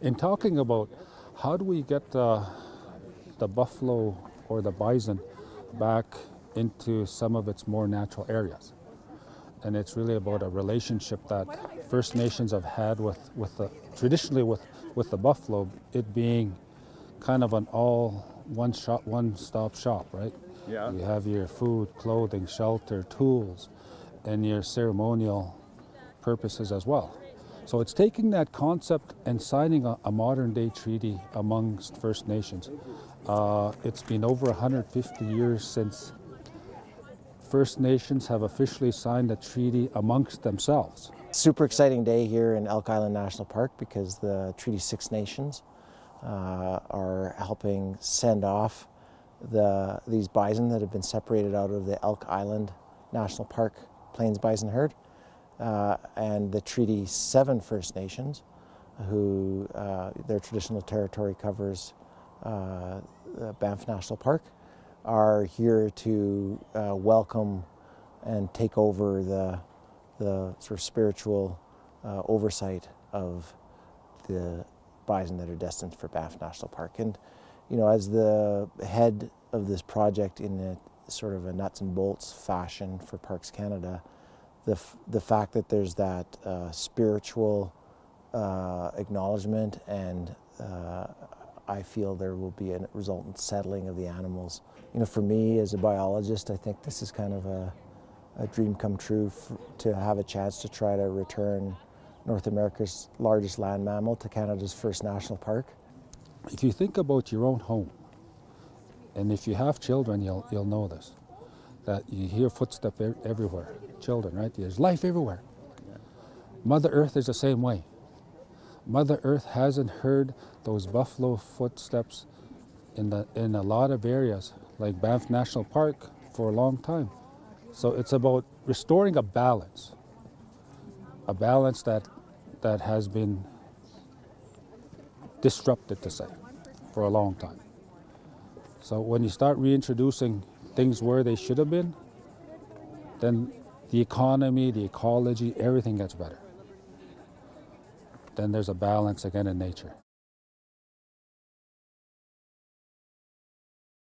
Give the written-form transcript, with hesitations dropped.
In talking about how do we get the buffalo or the bison back into some of its more natural areas, and it's really about a relationship that First Nations have had traditionally with the buffalo, it being kind of an one-stop shop, right? Yeah. You have your food, clothing, shelter, tools, and your ceremonial purposes as well. So it's taking that concept and signing a modern-day treaty amongst First Nations. It's been over 150 years since First Nations have officially signed a treaty amongst themselves. Super exciting day here in Elk Island National Park because the Treaty 6 Nations are helping send off these bison that have been separated out of the Elk Island National Park Plains Bison herd. And the Treaty 7 First Nations, who their traditional territory covers Banff National Park, are here to welcome and take over the sort of spiritual oversight of the bison that are destined for Banff National Park. And you know, as the head of this project in a sort of a nuts and bolts fashion for Parks Canada, the fact that there's that spiritual acknowledgement, and I feel there will be a resultant settling of the animals. You know, for me as a biologist, I think this is kind of a dream come true to have a chance to try to return North America's largest land mammal to Canada's first national park. If you think about your own home, and if you have children, you'll know this, that you hear footsteps everywhere. Children, right? There's life everywhere. Mother Earth is the same way. Mother Earth hasn't heard those buffalo footsteps in a lot of areas, like Banff National Park, for a long time. So it's about restoring a balance that has been disrupted, to say, for a long time. So when you start reintroducing things where they should have been, then the economy, the ecology, everything gets better. Then there's a balance again in nature.